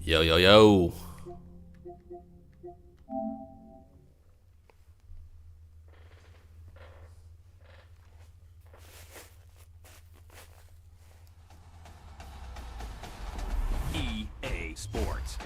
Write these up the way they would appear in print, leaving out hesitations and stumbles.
Yo, yo, yo. EA Sports.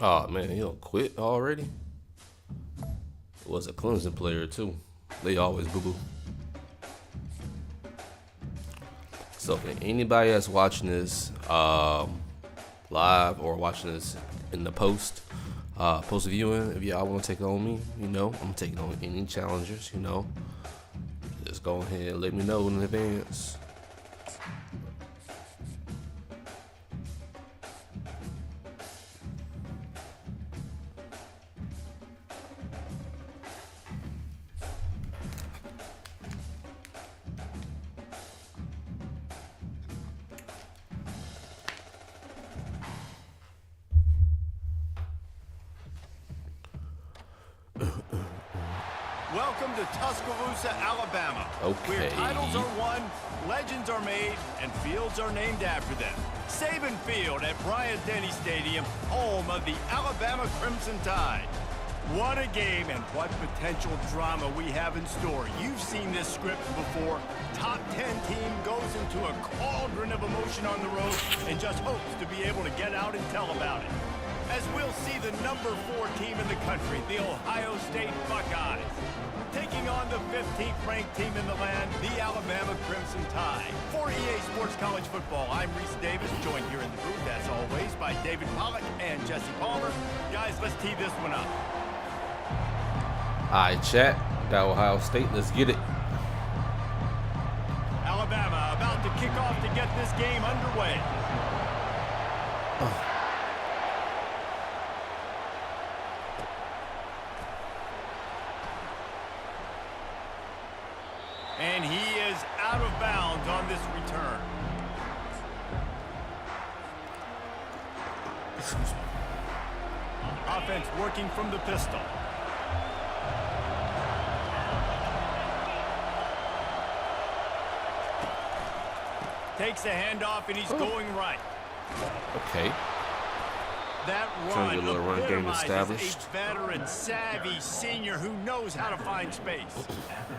Oh man, he don't quit already. Was a Clemson player too. They always boo boo. So for anybody that's watching this live or watching this in the post viewing, if y'all want to take it on me, I'm taking on any challengers. Just go ahead and let me know in advance. Welcome to Tuscaloosa, Alabama, Okay. where titles are won, legends are made, and fields are named after them. Saban Field at Bryant-Denny Stadium, home of the Alabama Crimson Tide. What a game and what potential drama we have in store. You've seen this script before. Top 10 team goes into a cauldron of emotion on the road and just hopes to be able to get out and tell about it. As we'll see the number 4 team in the country, the Ohio State Buckeyes, taking on the 15th ranked team in the land, the Alabama Crimson Tide. For EA Sports College Football, I'm Reese Davis, joined here in the booth, as always, by David Pollack and Jesse Palmer. Guys, let's tee this one up. All right, chat. Got Ohio State. Let's get it. Alabama about to kick off to get this game underway. And he is out of bounds on this return. Offense working from the pistol. Takes a handoff and he's going right. Okay. That Trying to get a little run game epitomizes established. a veteran, savvy senior who knows how to find space.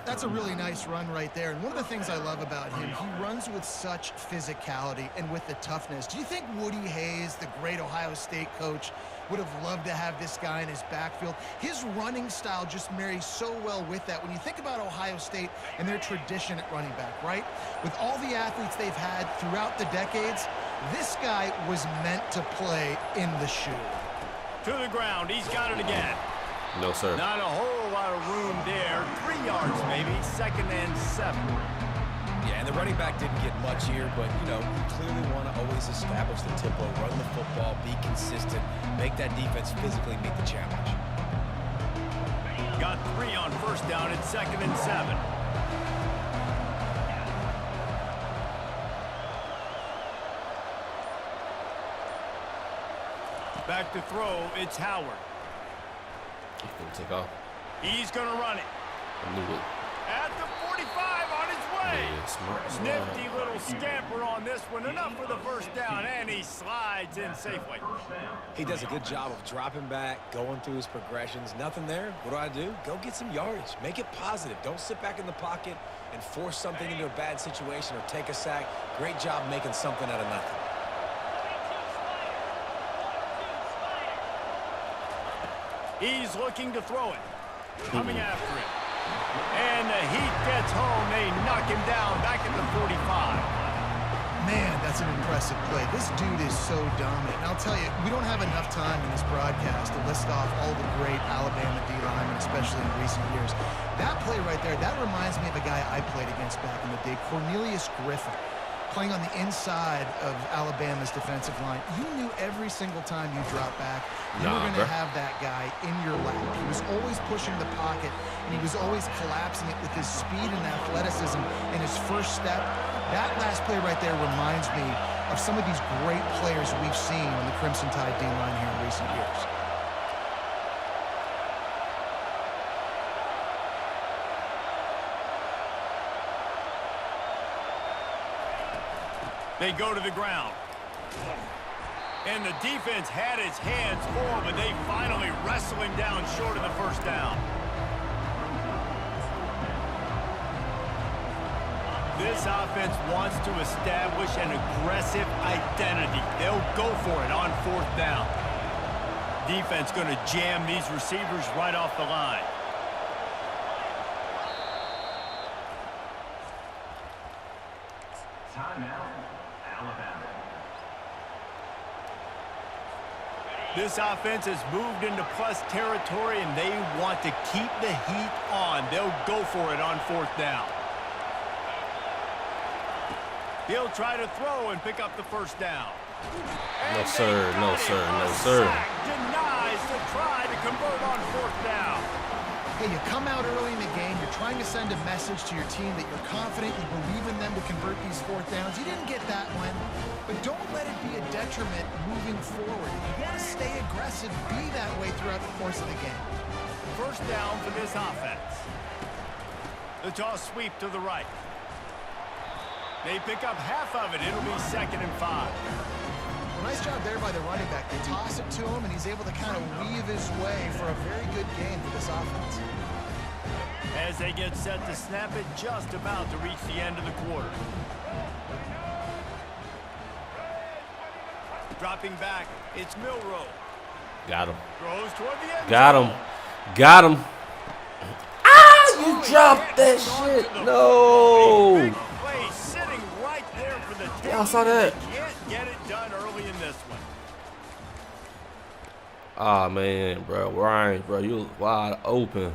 That's a really nice run right there. And one of the things I love about him, he runs with such physicality and with the toughness. Do you think Woody Hayes, the great Ohio State coach, would have loved to have this guy in his backfield. His running style just marries so well with that. When you think about Ohio State and their tradition at running back, right? With all the athletes they've had throughout the decades, this guy was meant to play in the shoe. To the ground, he's got it again. No, sir. Not a whole lot of room there. 3 yards maybe, 2nd and 7. Yeah, and the running back didn't get much here, but, you know, you clearly want to always establish the tempo, run the football, be consistent, make that defense physically meet the challenge. Got 3 on 1st down at 2nd and 7. Back to throw, it's Howard. He's going to take off. He's going to run it. I knew it. At the 45 on his way. Yeah, smart. Nifty little scamper on this one. Enough for the 1st down, and he slides in safely. He does a good job of dropping back, going through his progressions. Nothing there. What do? Go get some yardage. Make it positive. Don't sit back in the pocket and force something into a bad situation or take a sack. Great job making something out of nothing. He's looking to throw it. Coming after it. And the heat gets home. They knock him down back at the 45. Man, that's an impressive play. This dude is so dominant. And I'll tell you, we don't have enough time in this broadcast to list off all the great Alabama D-linemen, especially in recent years. That play right there, that reminds me of a guy I played against back in the day, Cornelius Griffin, playing on the inside of Alabama's defensive line. You knew every single time you drop back, you were going to have that guy in your lap. He was always pushing the pocket, and he was always collapsing it with his speed and athleticism and his first step. That last play right there reminds me of some of these great players we've seen on the Crimson Tide D-line here in recent years. They go to the ground. And the defense had its hands full, but they finally wrestle him down short of the 1st down. This offense wants to establish an aggressive identity. They'll go for it on 4th down. Defense going to jam these receivers right off the line. Timeout, Alabama. This offense has moved into plus territory, and they want to keep the heat on. They'll go for it on 4th down. He'll try to throw and pick up the 1st down. No, sir. No, sir. No, sir. Denies to try to convert on 4th down. Hey, you come out early in the game, you're trying to send a message to your team that you're confident, you believe in them to convert these 4th downs. You didn't get that one, but don't let it be a detriment moving forward. If you want to stay aggressive, be that way throughout the course of the game. 1st down for this offense. The toss sweep to the right. They pick up half of it. It'll be 2nd and 5. Well, nice job there by the running back. They toss it to him, and he's able to kind of weave his way for a very good gain for this offense. As they get set to snap it, just about to reach the end of the quarter. Dropping back, it's Milroe. Got him. Throws toward the end Got zone. him. Got him. Ah, you dropped that shit. No. Big play sitting right there for the Yeah, I saw that. Can't get it done early in this one. Ah, man, bro. Ryan, bro, you wide open.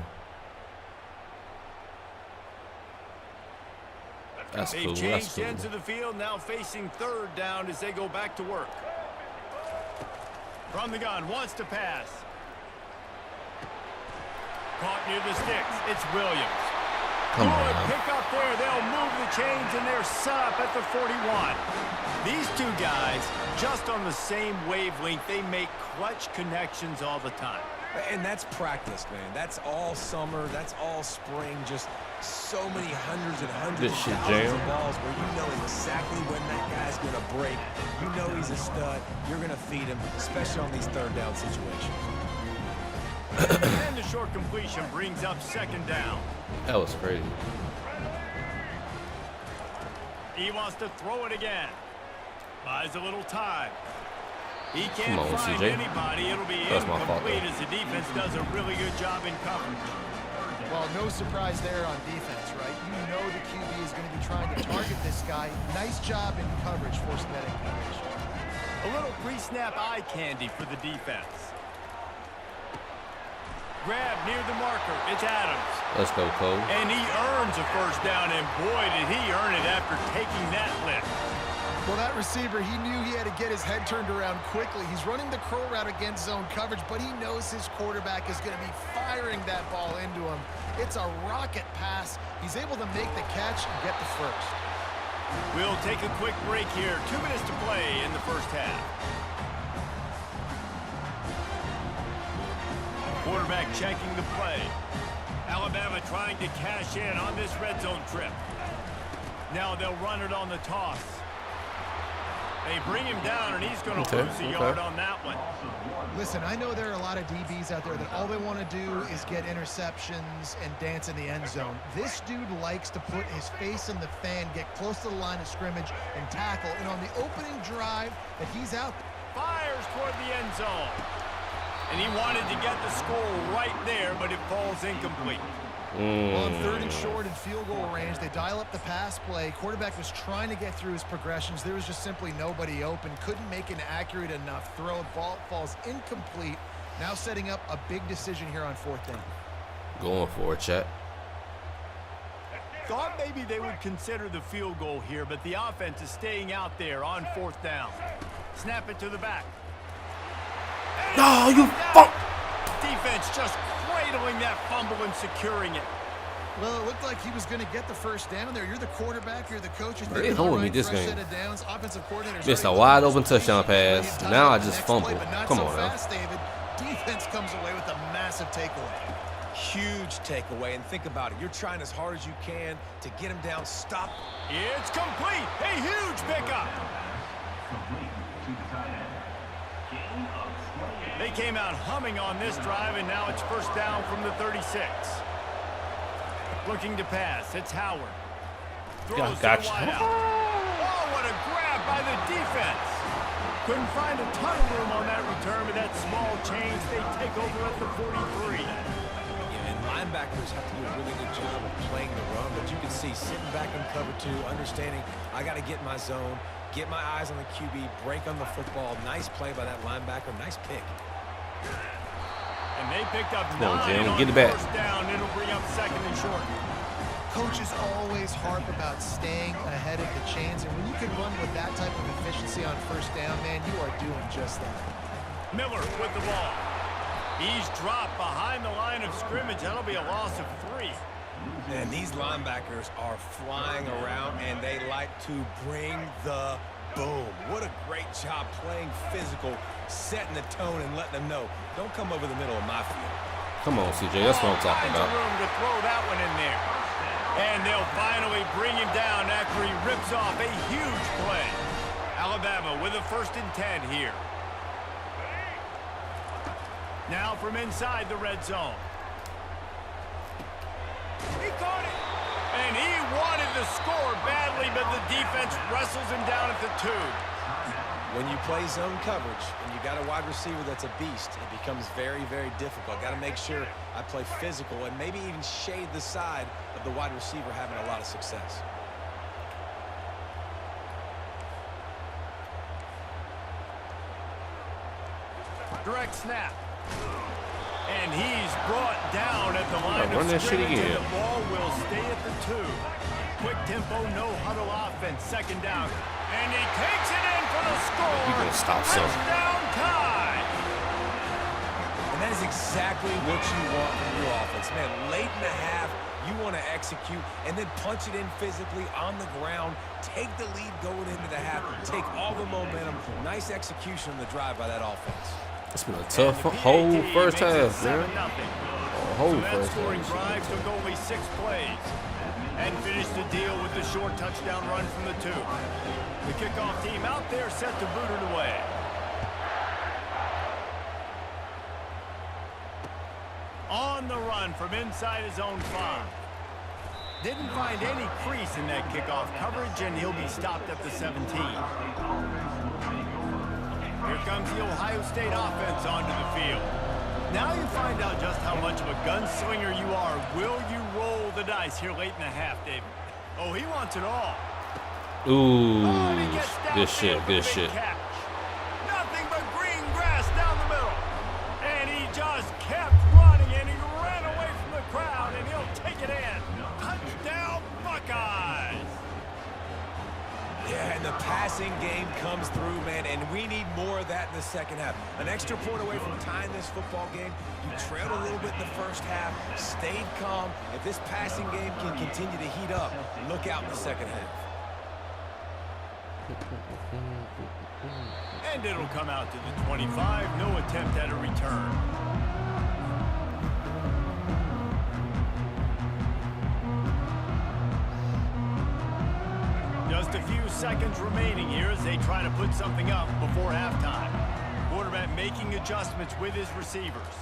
That's They've cool. That's changed cool. ends of the field, now facing 3rd down as they go back to work. From the gun, wants to pass. Caught near the sticks. It's Williams. Come Good on. pick up there. They'll move the chains, and they're set up at the 41. These two guys, just on the same wavelength, they make clutch connections all the time. And that's practice, man. That's all summer. That's all spring. Just so many hundreds and hundreds This of shit thousands jam. of balls where you know exactly when that guy's going to break. You know he's a stud. You're going to feed him, especially on these 3rd down situations. And the short completion brings up 2nd down. That was crazy. He wants to throw it again. Buys a little time. He can't on, find CJ. anybody. It'll be That's my fault, incomplete though. as the defense does a really good job in coverage. Well, no surprise there on defense, right? You know the QB is going to be trying to target this guy. Nice job in coverage, forcing that incompletion. A little pre-snap eye candy for the defense. Grab near the marker. It's Adams. Let's go, Cole. And he earns a first down, and boy, did he earn it after taking that lift. Well, that receiver, he knew he had to get his head turned around quickly. He's running the curl route against zone coverage, but he knows his quarterback is going to be firing that ball into him. It's a rocket pass. He's able to make the catch and get the first. We'll take a quick break here. 2 minutes to play in the first half. Quarterback checking the play. Alabama trying to cash in on this red zone trip. Now they'll run it on the toss. They bring him down, and he's going to lose a yard on that one. Listen, I know there are a lot of DBs out there that all they want to do is get interceptions and dance in the end zone. This dude likes to put his face in the fan, get close to the line of scrimmage, and tackle. And on the opening drive that he's out, Fires toward the end zone. And he wanted to get the score right there, but it falls incomplete. on 3rd and short and field goal range, they dial up the pass play. Quarterback was trying to get through his progressions. There was just simply nobody open. Couldn't make an accurate enough throw. Ball falls incomplete. Now setting up a big decision here on 4th down. Going for it, Chet. Thought maybe they would consider the field goal here, but the offense is staying out there on 4th down. Snap it to the back. No, you fuck. Defense just cradling that fumble and securing it. Well, it looked like he was going to get the first down there. You're the quarterback. You're the coach. You're They holding me this game. Missed a Missed wide open touchdown pass. Now I just fumbled. Come on now. David. Defense comes away with a massive takeaway. Huge takeaway, and think about it. You're trying as hard as you can to get him down. Stop. It's complete. A huge pickup. They came out humming on this drive, and now it's first down from the 36. Looking to pass. It's Howard. Throws gotcha. wide out. Oh, what a grab by the defense. Couldn't find a ton of room on that return, but that small change, they take over at the 43. And linebackers have to do a really good job of playing the run, but you can see sitting back in cover 2, understanding I got to get my zone, get my eyes on the QB, break on the football. Nice play by that linebacker. Nice pick. And they picked up 9 on, Jim. on Get it back. first down. It'll bring up 2nd and short. Coaches always harp about staying ahead of the chains, and when you can run with that type of efficiency on first down, man, you are doing just that. Miller with the ball. He's dropped behind the line of scrimmage. That'll be a loss of 3. And these linebackers are flying around, and they like to bring the boom. What a great job playing physical, setting the tone, and letting them know, don't come over the middle of my field. Come on, CJ. That's what I'm talking Finds about. a room to throw that one in there. And they'll finally bring him down after he rips off a huge play. Alabama with a 1st and 10 here. Now from inside the red zone. He caught it. And he wanted to score badly, but the defense wrestles him down at the 2. When you play zone coverage and you got a wide receiver that's a beast, it becomes very, very difficult. Got to make sure I play physical and maybe even shade the side of the wide receiver having a lot of success. Direct snap. And he's brought down at the line run of that shit scrimmage, again. and the ball will stay at the 2. Quick tempo, no huddle offense, 2nd down. And he takes it in for the score. You gonna stop something. Touchdown tie. And that is exactly what you want from your offense. Man, late in the half, you want to execute and then punch it in physically on the ground, take the lead going into the half, take all the momentum. Nice execution on the drive by that offense. It's been a tough whole first half, man. Whole That first scoring half. drive took only 6 plays and finished the deal with the short touchdown run from the 2. The kickoff team out there set to boot it away. On the run from inside his own 5. Didn't find any crease in that kickoff coverage, and he'll be stopped at the 17. Here comes the Ohio State offense onto the field. Now you find out just how much of a gunslinger you are. Will you roll the dice here late in the half, David? Oh, he wants it all. Ooh, Oh, and he gets good shit, downfield good with a big shit. catch. Nothing but green grass down the middle. And he just kept running, and he ran away from the crowd, and he'll take it in. Touchdown, Buckeyes. Yeah, and the passing game comes through, man, and we need more of that in the second half. An extra point away from tying this football game. You trailed a little bit in the first half, stayed calm. If this passing game can continue to heat up, look out in the second half. And it'll come out to the 25. No attempt at a return. Just a few seconds remaining here as they try to put something up before halftime. Quarterback making adjustments with his receivers.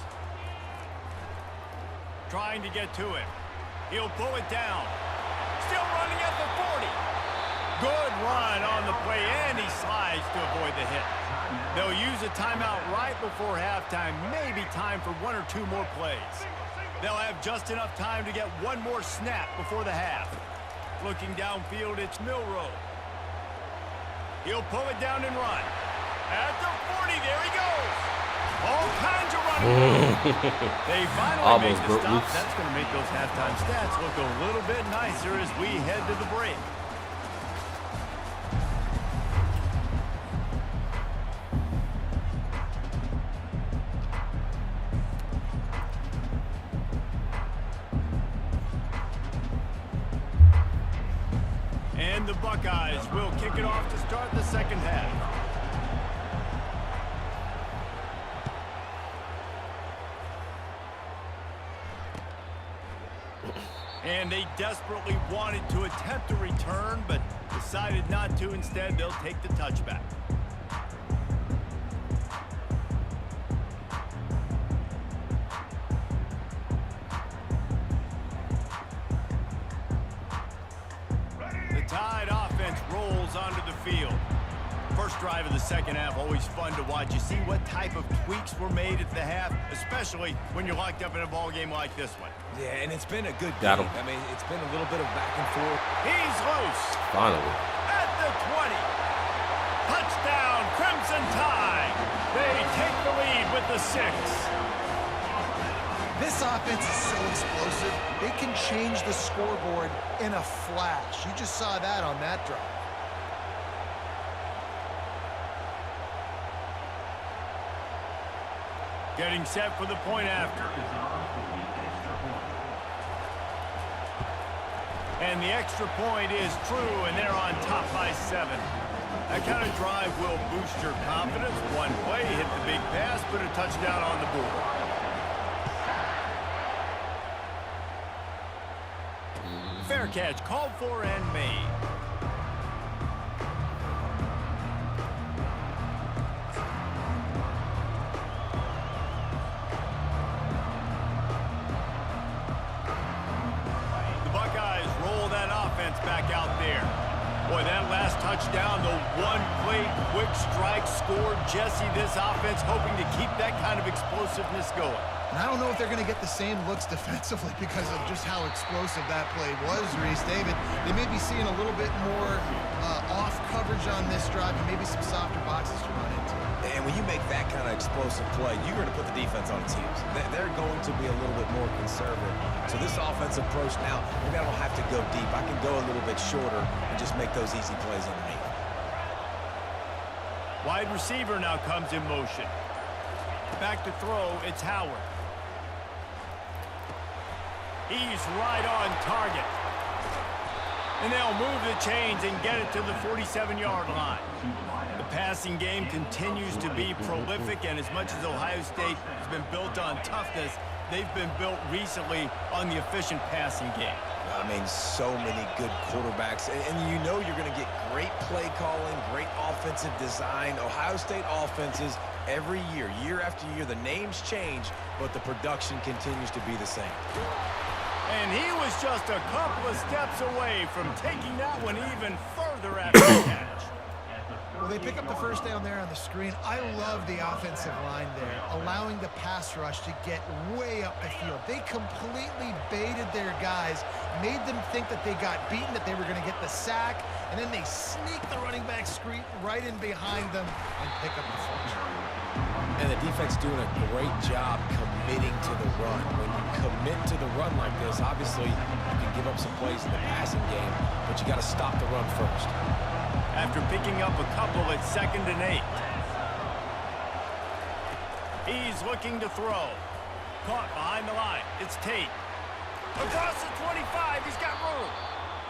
Trying to get to him. He'll pull it down. Still running at the 40. Good run on the play, and he slides to avoid the hit. They'll use a timeout right before halftime. Maybe time for one or two more plays. They'll have just enough time to get one more snap before the half. Looking downfield, it's Milroe. He'll pull it down and run. At the 40, there he goes. All kinds of running. They finally Almost make the broke stop. loose. That's going to make those halftime stats look a little bit nicer as we head to the break. And the Buckeyes will kick it off to start the second half. And they desperately wanted to attempt a return, but decided not to. Instead, they'll take the touchback. The Tide offense rolls onto the field. First drive of the second half, always fun to watch. You see what type of tweaks were made at the half, especially when you're locked up in a ball game like this one. Yeah, and it's been a good Got game. him. I mean, it's been a little bit of back and forth. He's loose Finally. at the 20. Touchdown, Crimson Tide. They take the lead with the 6. This offense is so explosive. It can change the scoreboard in a flash. You just saw that on that drive. Getting set for the point after. And the extra point is true, and they're on top by 7. That kind of drive will boost your confidence. One play, hit the big pass, put a touchdown on the board. Fair catch, called for and made. Back out there. Boy, that last touchdown, the one-play quick strike scored. Jesse, this offense hoping to keep that kind of explosiveness going. And I don't know if they're going to get the same looks defensively because of just how explosive that play was, Reese. David, they may be seeing a little bit more off coverage on this drive and maybe some softer boxes to run into. And when you make that kind of explosive play, you're going to put the defense on its heels. They're going to be a little bit more conservative. So this offensive approach now, maybe I don't have to go deep. I can go a little bit shorter and just make those easy plays underneath. Wide receiver now comes in motion. Back to throw, it's Howard. He's right on target. And they'll move the chains and get it to the 47-yard line. The passing game continues to be prolific, and as much as Ohio State has been built on toughness, they've been built recently on the efficient passing game. I mean, so many good quarterbacks, and you know you're going to get great play calling, great offensive design. Ohio State offenses every year, year after year, the names change, but the production continues to be the same. And he was just a couple of steps away from taking that one even further after the catch. Well, they pick up the first down there on the screen. I love the offensive line there, allowing the pass rush to get way up the field. They completely baited their guys, made them think that they got beaten, that they were going to get the sack, and then they sneak the running back screen right in behind them and pick up the first. And the defense doing a great job committing to the run. When you commit to the run like this, obviously you can give up some plays in the passing game, but you got to stop the run first. After picking up a couple at 2nd and 8. He's looking to throw. Caught behind the line. It's Tate. Across the 25. He's got room.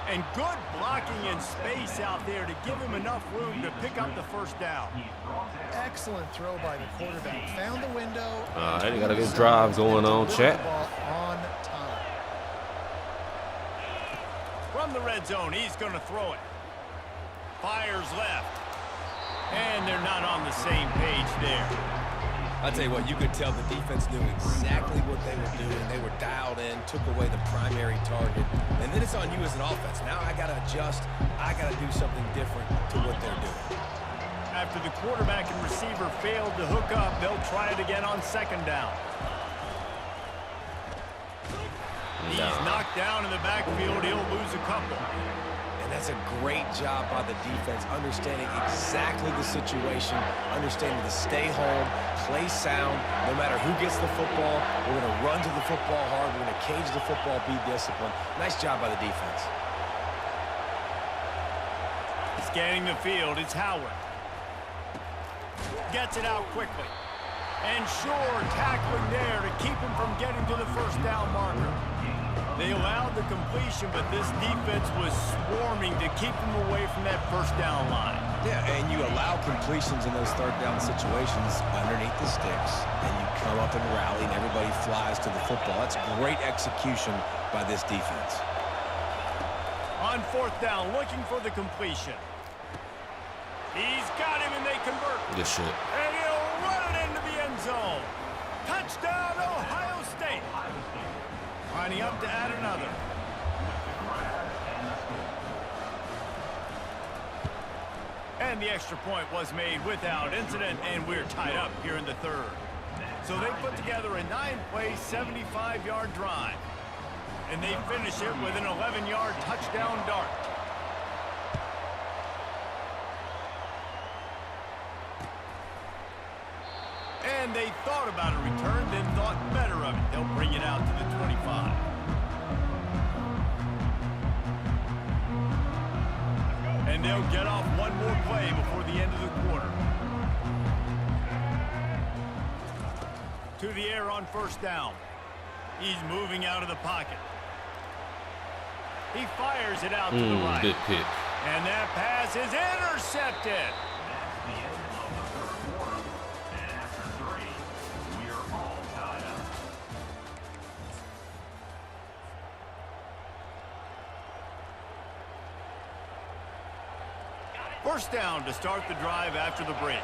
And good blocking in space out there to give him enough room to pick up the first down. Excellent throw by the quarterback. Found the window. All right, got a good drive going on, chat. On time. From the red zone, he's going to throw it. Fires left. And they're not on the same page there. I'll tell you what, you could tell the defense knew exactly what they were doing. They were dialed in, took away the primary target. And then it's on you as an offense. Now I got to adjust. I got to do something different to what they're doing. After the quarterback and receiver failed to hook up, they'll try it again on 2nd down. He's knocked down in the backfield. He'll lose a couple. And that's a great job by the defense, understanding exactly the situation, understanding to stay home, play sound. No matter who gets the football, we're going to run to the football hard. We're going to cage the football, be disciplined. Nice job by the defense. Scanning the field, it's Howard. Gets it out quickly. And sure, tackling there to keep him from getting to the first down marker. They allowed the completion, but this defense was swarming to keep them away from that first down line. Yeah, and you allow completions in those 3rd down situations underneath the sticks, and you come up and rally, and everybody flies to the football. That's great execution by this defense. On 4th down, looking for the completion. He's got him, and they convert. Good shit. And he'll run it into the end zone. Touchdown, Ohio State. Lining up to add another. And the extra point was made without incident, and we're tied up here in the 3rd. So they put together a 9-play, 75-yard drive. And they finish it with an 11-yard touchdown dart. And they thought about a return, then thought better of it. They'll bring it out to the 25. And they'll get off one more play before the end of the quarter. To the air on 1st down. He's moving out of the pocket. He fires it out to the right. Good pick. And that pass is intercepted. First down to start the drive after the break.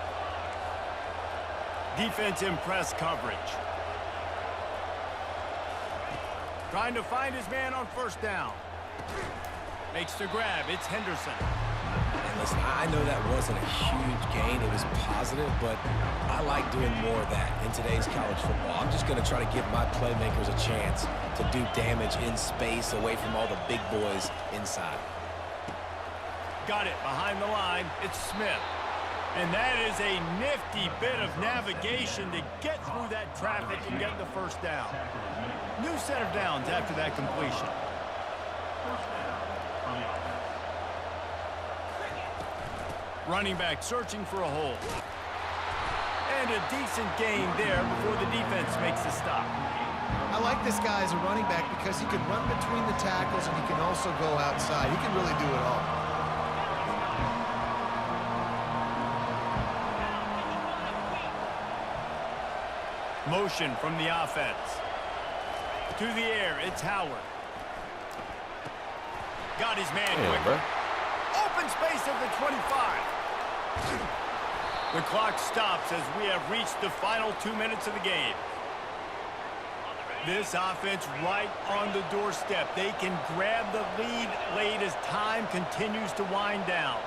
Defense in press coverage. Trying to find his man on 1st down. Makes the grab. It's Henderson. And listen, I know that wasn't a huge gain. It was positive, but I like doing more of that in today's college football. I'm just going to try to give my playmakers a chance to do damage in space away from all the big boys inside. Got it behind the line. It's Smith. And that is a nifty bit of navigation to get through that traffic and get the first down. New set of downs after that completion. Running back searching for a hole. And a decent gain there before the defense makes a stop. I like this guy as a running back because he can run between the tackles and he can also go outside. He can really do it all. Motion from the offense. To the air, it's Howard. Got his man quick. Bro. Open space at the 25. The clock stops as we have reached the final 2 minutes of the game. This offense right on the doorstep. They can grab the lead late as time continues to wind down.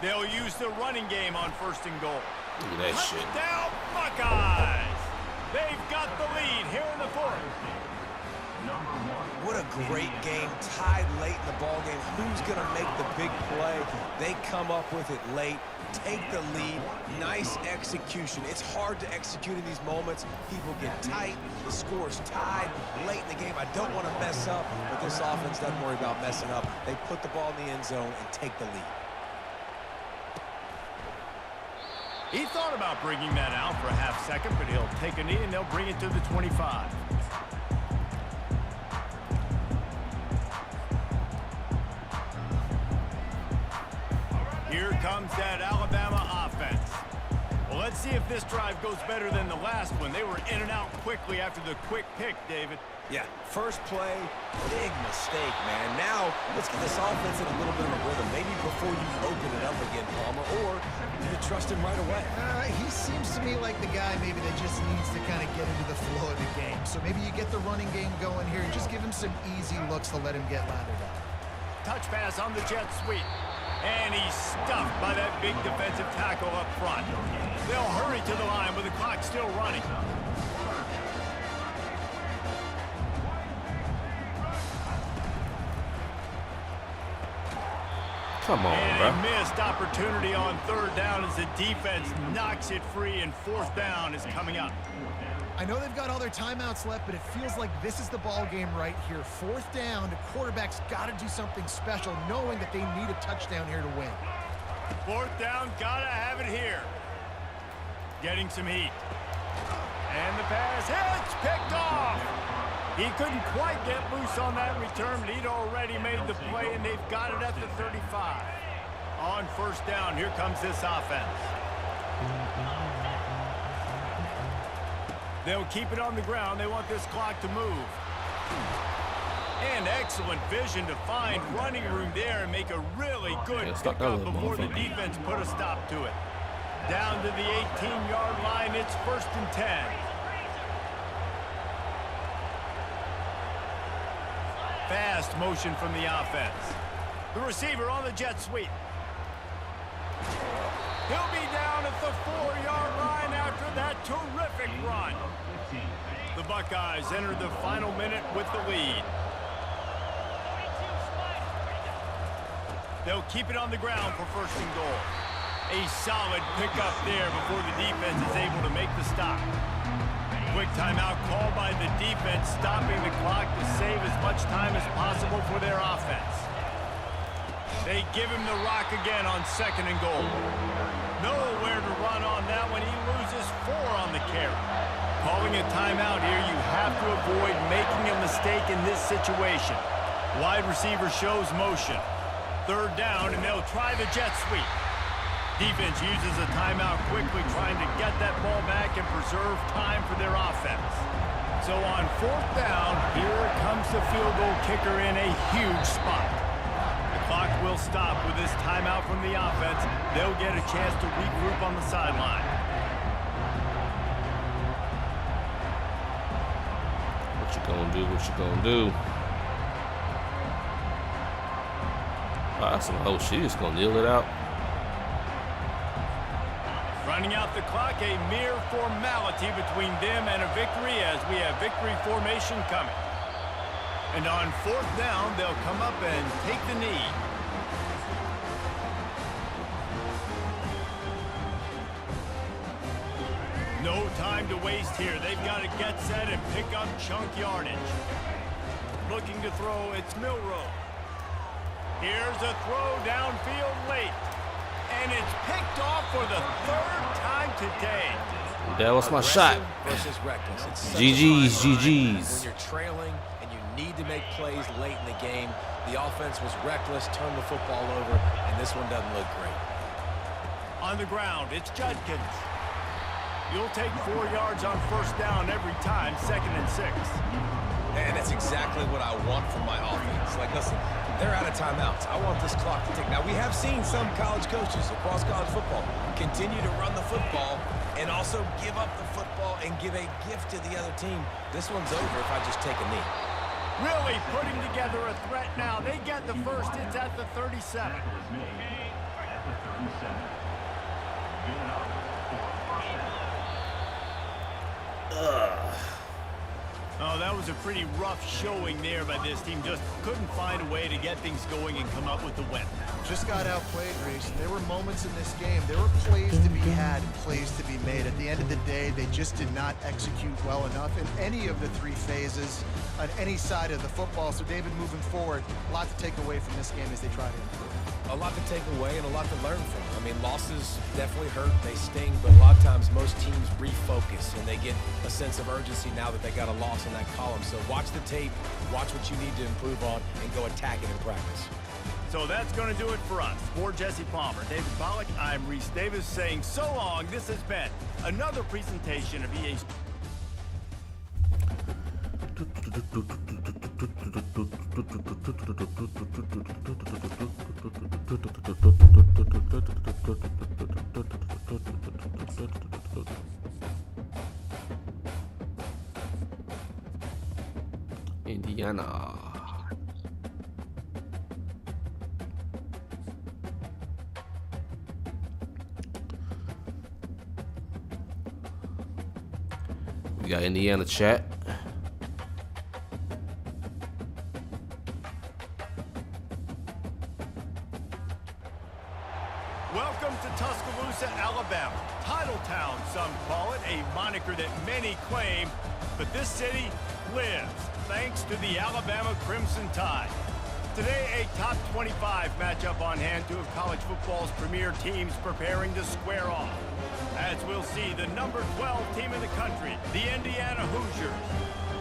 They'll use the running game on 1st and goal. Look at that shit. Touchdown, Buckeyes! They've got the lead here in the 4th. What a great game, tied late in the ball game. Who's going to make the big play? They come up with it late, take the lead. Nice execution. It's hard to execute in these moments. People get tight. The score's tied late in the game. I don't want to mess up, but this offense doesn't worry about messing up. They put the ball in the end zone and take the lead. He thought about bringing that out for a half second, but he'll take a knee and they'll bring it to the 25. Here comes that Alabama offense. Well, let's see if this drive goes better than the last one. They were in and out quickly after the quick pick, David. Yeah, first play, big mistake, man. Now, let's get this offense in a little bit of a rhythm. Maybe before you open it up again, Palmer, or do you trust him right away? He seems to me like the guy maybe that just needs to kind of get into the flow of the game. So maybe you get the running game going here and just give him some easy looks to let him get lathered up. Touch pass on the jet sweep. And he's stuffed by that big defensive tackle up front. They'll hurry to the line with the clock still running. Come on, and bro. A missed opportunity on 3rd down as the defense knocks it free, and 4th down is coming up. I know they've got all their timeouts left, but it feels like this is the ball game right here. 4th down, the quarterback's got to do something special, knowing that they need a touchdown here to win. 4th down, gotta have it here. Getting some heat. And the pass hits, picked off. He couldn't quite get loose on that return, but he'd already made the play, and they've got it at the 35. On 1st down, here comes this offense. They'll keep it on the ground. They want this clock to move. And excellent vision to find running room there and make a really good pickup before the defense put a stop to it. Down to the 18-yard line, it's 1st and 10. Fast motion from the offense. The receiver on the jet sweep. He'll be down at the 4-yard line after that terrific run. The Buckeyes enter the final minute with the lead. They'll keep it on the ground for 1st and goal. A solid pickup there before the defense is able to make the stop. Quick timeout called by the defense, stopping the clock to save as much time as possible for their offense. They give him the rock again on 2nd and goal. Nowhere to run on that one. He loses 4 on the carry. Calling a timeout here, you have to avoid making a mistake in this situation. Wide receiver shows motion. 3rd down, and they'll try the jet sweep. Defense uses a timeout quickly, trying to get that ball back and preserve time for their offense. So on 4th down, here comes the field goal kicker in a huge spot. The clock will stop with this timeout from the offense. They'll get a chance to regroup on the sideline. What you gonna do? What you gonna do? Oh, she just gonna kneel it out. Running out the clock, a mere formality between them and a victory as we have victory formation coming. And on 4th down, they'll come up and take the knee. No time to waste here. They've got to get set and pick up chunk yardage. Looking to throw, it's Milroe. Here's a throw downfield late. And it's picked off for the 3rd time today. That was my shot. Versus reckless. It's GG's, GG's. When you're trailing and you need to make plays late in the game, the offense was reckless, turned the football over, and this one doesn't look great. On the ground, it's Judkins. You'll take 4 yards on 1st down every time, 2nd and 6. And that's exactly what I want from my offense. Like, listen, they're out of timeouts. I want this clock to tick. Now, we have seen some college coaches across college football continue to run the football and also give up the football and give a gift to the other team. This one's over if I just take a knee. Really putting together a threat now. They get the first. It's at the 37. the 37. Good enough for a first down. Oh, that was a pretty rough showing there by this team. Just couldn't find a way to get things going and come up with the win. Just got outplayed, Reese. There were moments in this game. There were plays to be had and plays to be made. At the end of the day, they just did not execute well enough in any of the three phases on any side of the football. So, David, moving forward, a lot to take away from this game as they try to improve. A lot to take away and a lot to learn from. I mean, losses definitely hurt, they sting, but a lot of times most teams refocus and they get a sense of urgency now that they got a loss in that column. So watch the tape, watch what you need to improve on, and go attack it in practice. So that's going to do it for us. For Jesse Palmer, David Pollack, I'm Reese Davis saying so long. This has been another presentation of EA Sports. Indiana. We got Indiana chat. Welcome to Tuscaloosa, Alabama. Titletown, some call it, a moniker that many claim, but this city lives thanks to the Alabama Crimson Tide. Today, a top 25 matchup on hand, two of college football's premier teams preparing to square off. As we'll see, the number 12 team in the country, the Indiana Hoosiers,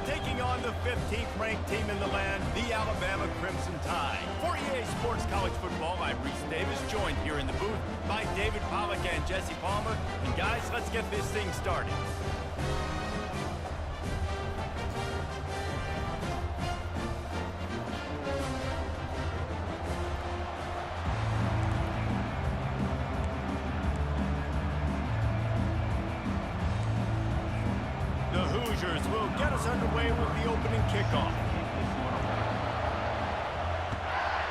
taking on the 15th ranked team in the land, the Alabama Crimson Tide. For EA Sports College Football, I'm Reese Davis, joined here in the booth by David Pollack and Jesse Palmer. And guys, let's get this thing started. Will get us underway with the opening kickoff.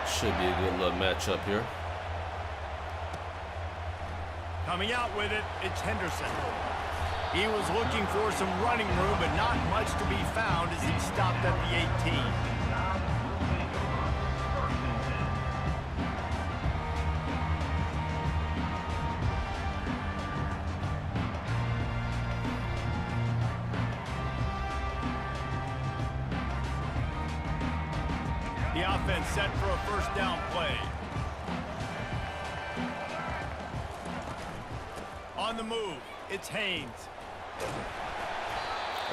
Should be a good little matchup here. Coming out with it, it's Henderson. He was looking for some running room, but not much to be found as he stopped at the 18. The offense set for a first down play. On the move, it's Haynes.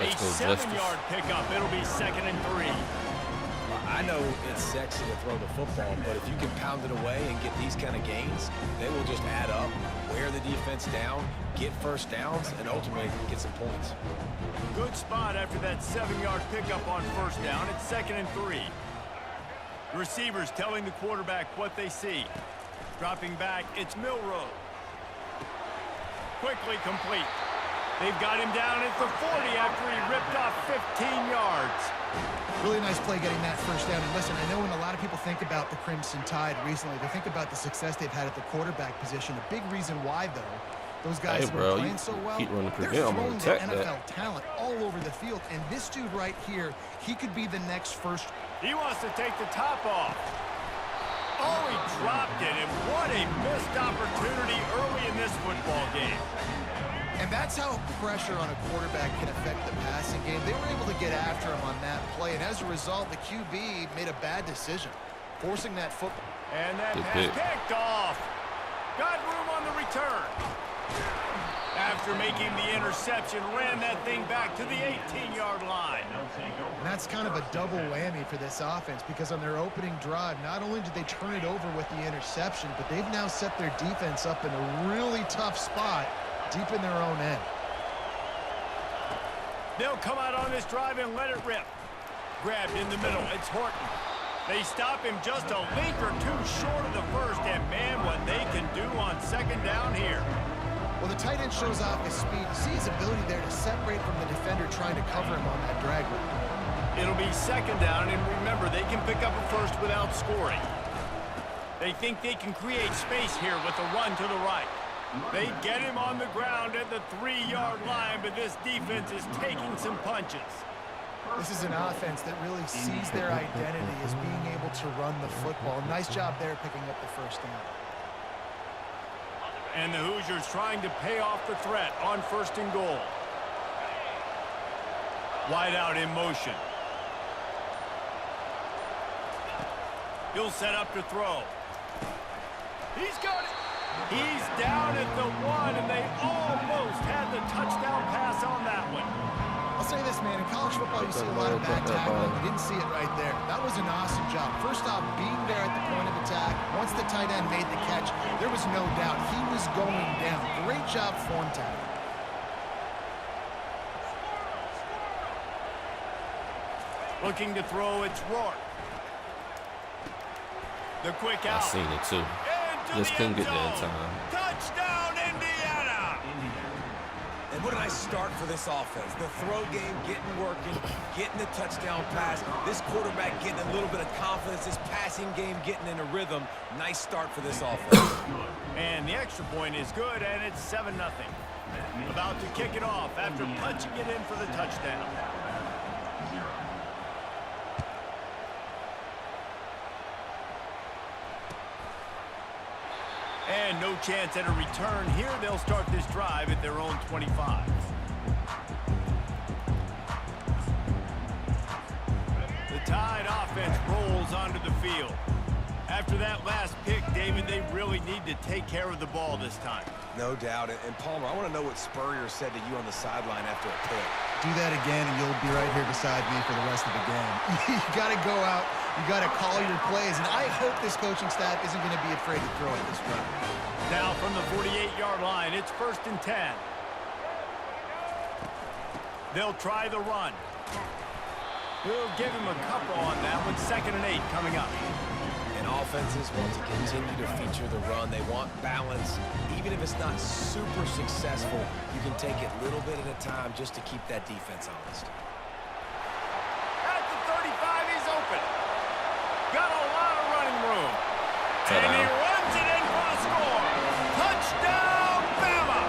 A 7-yard pickup. It'll be 2nd and 3. I know it's sexy to throw the football, but if you can pound it away and get these kind of gains, they will just add up, wear the defense down, get first downs, and ultimately get some points. Good spot after that 7-yard pickup on first down. It's 2nd and 3. Receivers telling the quarterback what they see. Dropping back, it's Milroe. Quickly complete. They've got him down at the 40 after he ripped off 15 yards. Really nice play getting that first down. And listen, I know when a lot of people think about the Crimson Tide recently, they think about the success they've had at the quarterback position. A big reason why, though, those guys have been playing so well, they're throwing the NFL talent all over the field. And this dude right here, he could be the next first. He wants to take the top off. Oh, he dropped it, and what a missed opportunity early in this football game. And that's how pressure on a quarterback can affect the passing game. They were able to get after him on that play, and as a result, the QB made a bad decision, forcing that football. And that pass kicked off. Got room on the return. After making the interception, ran that thing back to the 18-yard line. And that's kind of a double whammy for this offense, because on their opening drive, not only did they turn it over with the interception, but they've now set their defense up in a really tough spot deep in their own end. They'll come out on this drive and let it rip. Grabbed in the middle, it's Horton. They stop him just a link or two short of the first, and man, what they can do on 2nd down here. Well, the tight end shows off his speed. You see his ability there to separate from the defender trying to cover him on that drag route. It'll be 2nd down, and remember, they can pick up a first without scoring. They think they can create space here with a run to the right. They get him on the ground at the 3-yard line, but this defense is taking some punches. This is an offense that really sees their identity as being able to run the football. Nice job there picking up the first down. And the Hoosiers trying to pay off the threat on 1st and goal. Wide out in motion. He'll set up to throw. He's got it. He's down at the 1, and they almost had the touchdown pass on that one. I'll say this, man. In college football, you see a lot of bad tackling. You didn't see it right there. That was an awesome job. First off, being there at the point of attack. Once the tight end made the catch, there was no doubt he was going down. Great job form tackling. Looking to throw, it's Rourke. The quick out. I seen it too. Just couldn't get there in time. Touchdown, Indiana! And what a nice start for this offense. The throw game getting working, getting the touchdown pass. This quarterback getting a little bit of confidence. This passing game getting in a rhythm. Nice start for this offense. And the extra point is good, and it's 7-0. About to kick it off after punching it in for the touchdown. And no chance at a return here. They'll start this drive at their own 25. The Tide offense rolls onto the field. After that last pick, David, they really need to take care of the ball this time. No doubt. And Palmer, I want to know what Spurrier said to you on the sideline after a pick. Do that again, and you'll be right here beside me for the rest of the game. You got to go out. You got to call your plays, and I hope this coaching staff isn't going to be afraid to throw it this way. Now from the 48-yard line, it's 1st and 10. They'll try the run. We'll give him a couple on that one. 2nd and 8 coming up. And offenses want to continue to feature the run. They want balance. Even if it's not super successful, you can take it little bit at a time just to keep that defense honest. At the 35, he's open. Got a lot of running room. And he runs it in for the score. Touchdown, Bama!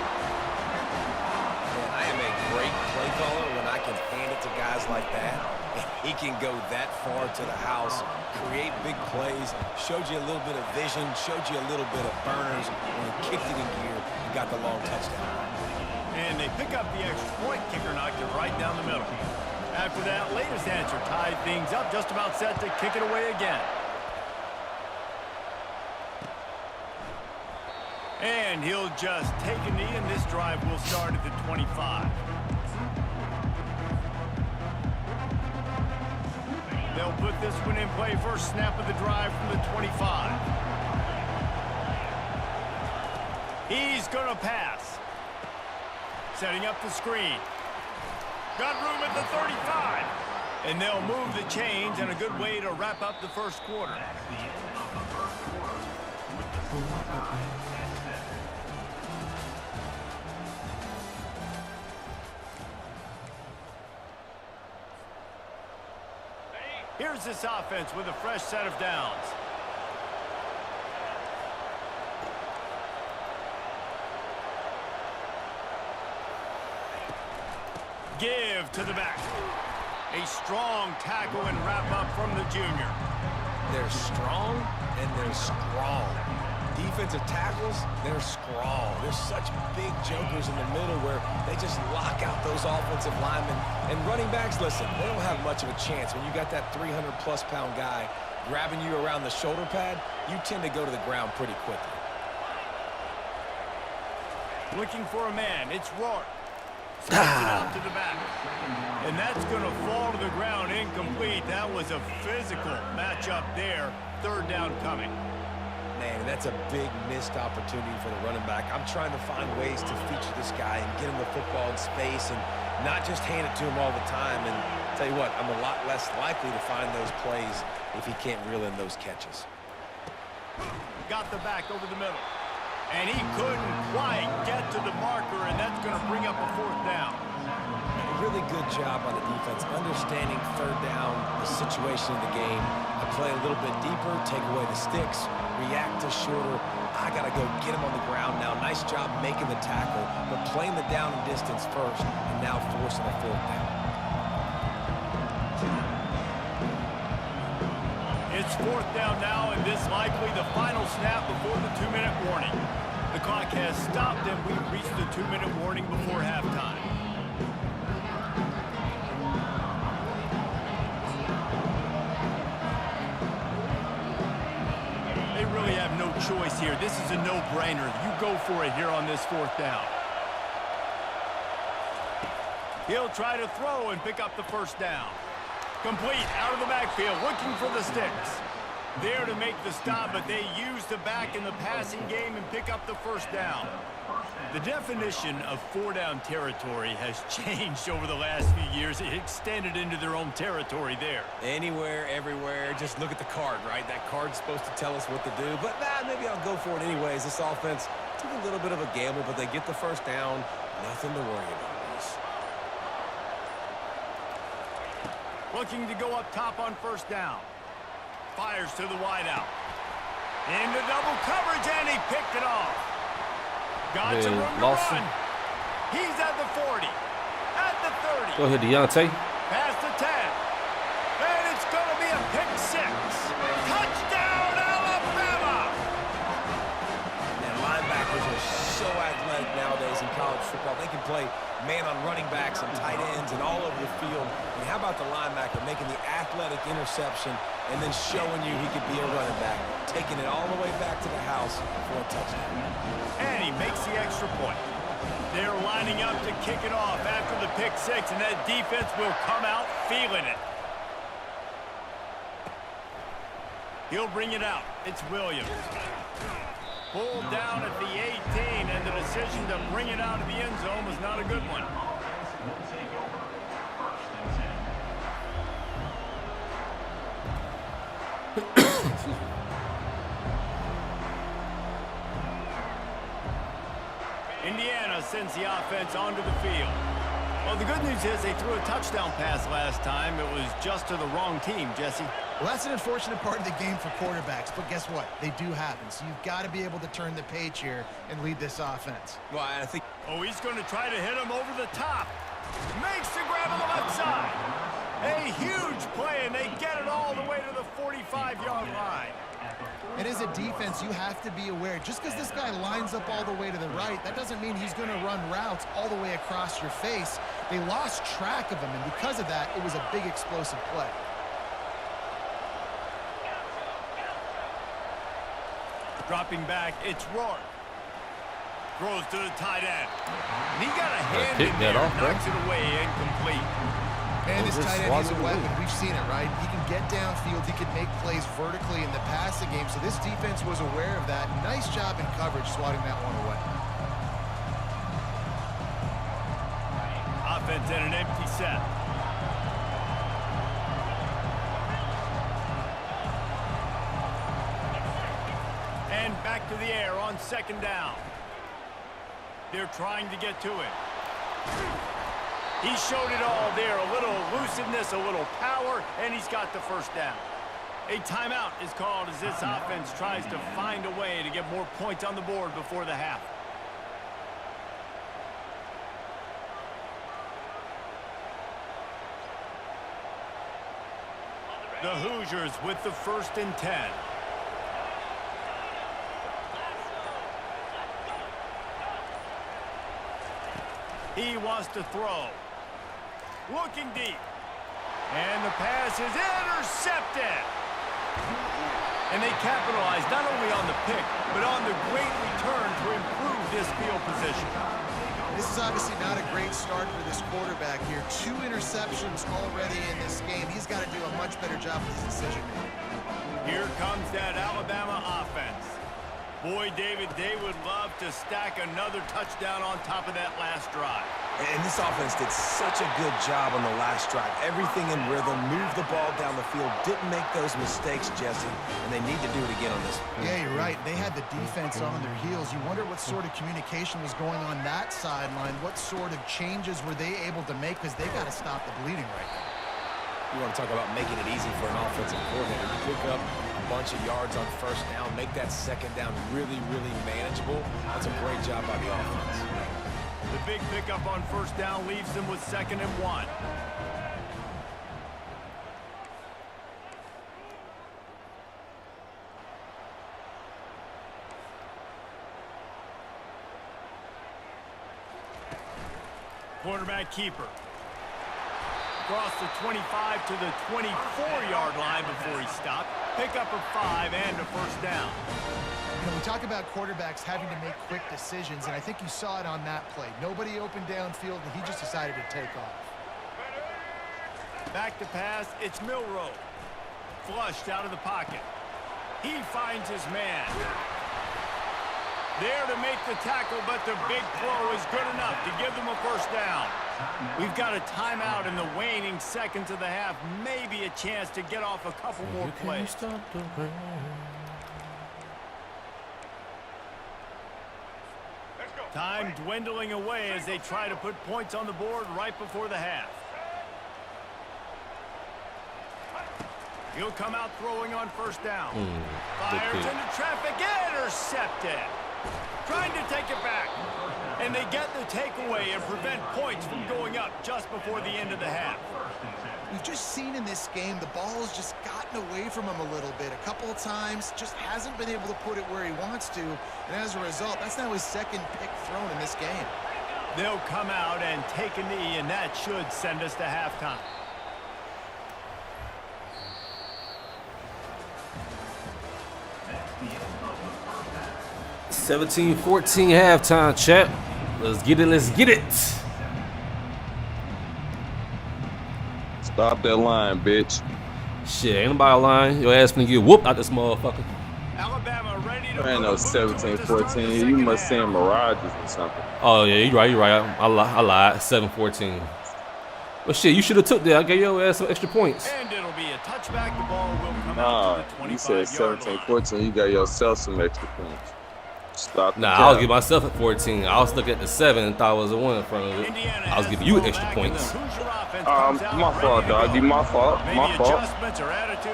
Man, I am a great play caller when I can hand it to guys like that. And he can go that far to the house, create big plays, showed you a little bit of vision, showed you a little bit of burners when he kicked it in gear and got the long touchdown. And they pick up the extra point. Kicker knocked it right down the middle. After that latest answer tied things up, just about set to kick it away again. And he'll just take a knee, and this drive will start at the 25. They'll put this one in play. First snap of the drive from the 25. He's going to pass. Setting up the screen. Got room at the 35. And they'll move the chains, and a good way to wrap up the first quarter. Here's this offense with a fresh set of downs. Give to the back. A strong tackle and wrap up from the junior. They're strong and they're strong. Defensive tackles, they're strong. They're such big jokers in the middle where they just lock out those offensive linemen. And running backs, listen, they don't have much of a chance. When you got that 300-plus pound guy grabbing you around the shoulder pad, you tend to go to the ground pretty quickly. Looking for a man. It's Rourke. Sends it out to the back. And that's going to fall to the ground incomplete. That was a physical matchup there. 3rd down coming. Man, that's a big missed opportunity for the running back. I'm trying to find ways to feature this guy and get him the football in space and not just hand it to him all the time. And tell you what, I'm a lot less likely to find those plays if he can't reel in those catches. Got the back over the middle. And he couldn't quite get to the marker, and that's going to bring up a 4th down. A really good job on the defense, understanding 3rd down, the situation in the game. I play a little bit deeper, take away the sticks, react to shorter. I got to go get him on the ground now. Nice job making the tackle, but playing the down and distance first, and now forcing a 4th down. It's 4th down now, and this likely the final snap before the 2-minute warning. The clock has stopped, and we've reached the 2-minute warning before halftime. They really have no choice here. This is a no-brainer. You go for it here on this 4th down. He'll try to throw and pick up the 1st down. Complete out of the backfield, looking for the sticks. There to make the stop, but they use the back in the passing game and pick up the 1st down. The definition of 4-down territory has changed over the last few years. It extended into their own territory there. Anywhere, everywhere, just look at the card, right? That card's supposed to tell us what to do, but maybe I'll go for it anyways. This offense took a little bit of a gamble, but they get the 1st down. Nothing to worry about. Looking to go up top on 1st down. Fires to the wideout. Into double coverage, and he picked it off. Got some room to run. He's at the 40. At the 30. Go ahead, Deontay. Past the 10. And it's going to be a pick 6. Touchdown, Alabama! And linebackers are so athletic nowadays in college football. They can play man on running backs and tight ends and all over the field. And how about the linebacker making the athletic interception and then showing you he could be a running back, taking it all the way back to the house for a touchdown. And he makes the extra point. They're lining up to kick it off after the pick 6, and that defense will come out feeling it. He'll bring it out. It's Williams. Pulled down at the 18, and the decision to bring it out of the end zone was not a good one. Indiana sends the offense onto the field. Well, the good news is they threw a touchdown pass last time. It was just to the wrong team, Jesse. Well, that's an unfortunate part of the game for quarterbacks, but guess what? They do happen, so you've got to be able to turn the page here and lead this offense. Well, I think... Oh, he's going to try to hit him over the top. Makes the grab on the left side. A huge play, and they get it all the way to the 45-yard line. And as a defense, you have to be aware, just because this guy lines up all the way to the right, that doesn't mean he's going to run routes all the way across your face. They lost track of him, and because of that, it was a big explosive play. Dropping back, it's Rourke. Throws to the tight end. And he got a hand in there, knocks it away, incomplete. And this tight end is a weapon. We've seen it, right? He can get downfield. He can make plays vertically in the passing game. So this defense was aware of that. Nice job in coverage, swatting that one away. Offense in an empty set. And back to the air on 2nd down. They're trying to get to it. He showed it all there, a little elusiveness, a little power, and he's got the 1st down. A timeout is called as this offense tries to find a way to get more points on the board before the half. The Hoosiers with the 1st and 10. He wants to throw. Looking deep. And the pass is intercepted. And they capitalize not only on the pick, but on the great return to improve this field position. This is obviously not a great start for this quarterback here. 2 interceptions already in this game. He's got to do a much better job with his decision-making. Here comes that Alabama offense. Boy, David, they would love to stack another touchdown on top of that last drive. And this offense did such a good job on the last drive. Everything in rhythm, moved the ball down the field, didn't make those mistakes, Jesse, and they need to do it again on this. Yeah, you're right. They had the defense on their heels. You wonder what sort of communication was going on that sideline. What sort of changes were they able to make, because they got to stop the bleeding right now. You want to talk about making it easy for an offensive coordinator. You pick up a bunch of yards on first down, make that second down really, really manageable. That's a great job by the offense. The big pickup on first down leaves them with 2nd and 1. Quarterback keeper. Across the 25 to the 24-yard line before he stopped. Pickup of 5 and a first down. You know, we talk about quarterbacks having to make quick decisions, and I think you saw it on that play. Nobody opened downfield, and he just decided to take off. Back to pass, it's Milroe. Flushed out of the pocket. He finds his man. There to make the tackle, but the big throw is good enough to give them a first down. We've got a timeout in the waning seconds of the half. Maybe a chance to get off a couple more plays. Time dwindling away as they try to put points on the board right before the half. He'll come out throwing on first down. Fires into traffic, intercepted. Trying to take it back. And they get the takeaway and prevent points from going up just before the end of the half. We've just seen in this game the ball's just gotten away from him a little bit. A couple of times, just hasn't been able to put it where he wants to. And as a result, that's now his 2nd pick thrown in this game. They'll come out and take a knee, and that should send us to halftime. That's 17-14 halftime, chat. Let's get it. Let's get it. Stop that line, bitch. Shit, ain't nobody lying. Your ass finna get whooped out this motherfucker. Alabama ready to There ain't no 17-14. You must see mirages or something. Oh yeah, you right. I lied. 7-14. Well, shit, you should have took that. I gave your ass some extra points. And it'll be a touchback. The ball will come out to the 25-yard you said 17-14. You got yourself some extra points. Stop. Nah, I was giving myself at 14. I was looking at the 7 and thought it was a 1 in front of it. I was giving you extra points. My fault, dog. My fault. My fault. Adjustments or attitude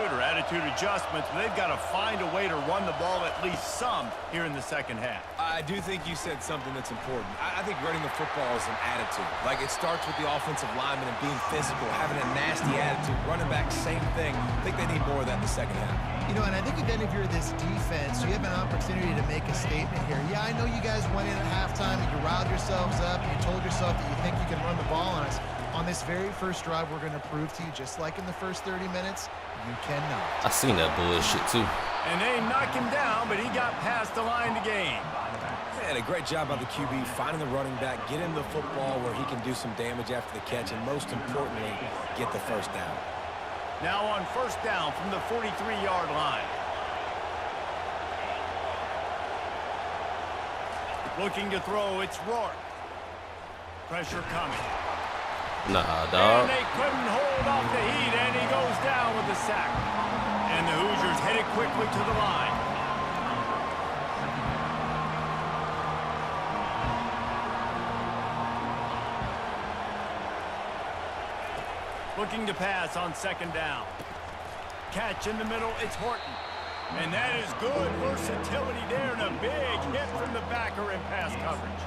adjustments. But they've got to find a way to run the ball at least some here in the second half. I do think you said something that's important. I think running the football is an attitude. Like, it starts with the offensive lineman and being physical, having a nasty attitude. Running back, same thing. I think they need more of that in the second half. You know, and I think then if you're this defense, you have an opportunity to make a statement here. Yeah, I know you guys went in at halftime and you riled yourselves up and you told yourself that you think you can run the ball on us. On this very first drive, we're going to prove to you, just like in the first 30 minutes, you cannot. I seen that bullshit too. And they knock him down, but he got past the line to gain. And a great job by the QB finding the running back, get him the football where he can do some damage after the catch, and most importantly, get the first down. Now on first down from the 43-yard line. Looking to throw, it's Rourke. Pressure coming. Nah, dog. And they couldn't hold off the heat, and he goes down with the sack. And the Hoosiers headed quickly to the line. Looking to pass on second down. Catch in the middle, it's Horton. And that is good versatility there and a big hit from the backer in pass coverage.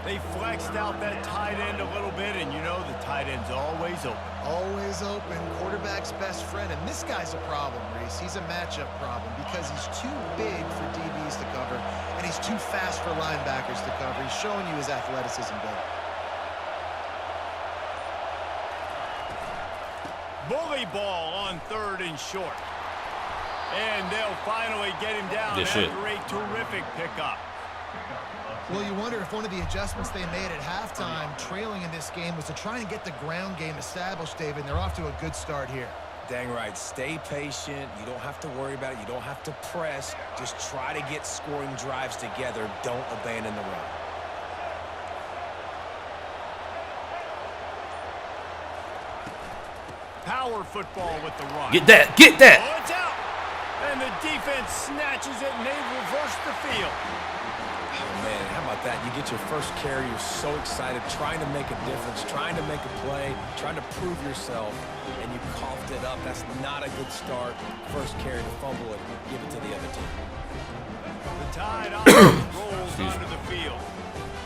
They flexed out that tight end a little bit, and you know the tight end's always open. Always open, quarterback's best friend. And this guy's a problem, Reese. He's a matchup problem because he's too big for DBs to cover, and he's too fast for linebackers to cover. He's showing you his athleticism better. Bully ball on third and short. And they'll finally get him down after a terrific pickup. Well, you wonder if one of the adjustments they made at halftime, trailing in this game, was to try and get the ground game established, David. And they're off to a good start here. Dang right. Stay patient. You don't have to worry about it. You don't have to press. Just try to get scoring drives together. Don't abandon the run. Power football with the run. Get that. Get that. Oh, it's out. And the defense snatches it, and they reverse the field. Oh, man, how about that? You get your first carry, you're so excited, trying to make a difference, trying to make a play, trying to prove yourself, and you coughed it up. That's not a good start. First carry to fumble it, give it to the other team. The Tide offense rolls onto the field.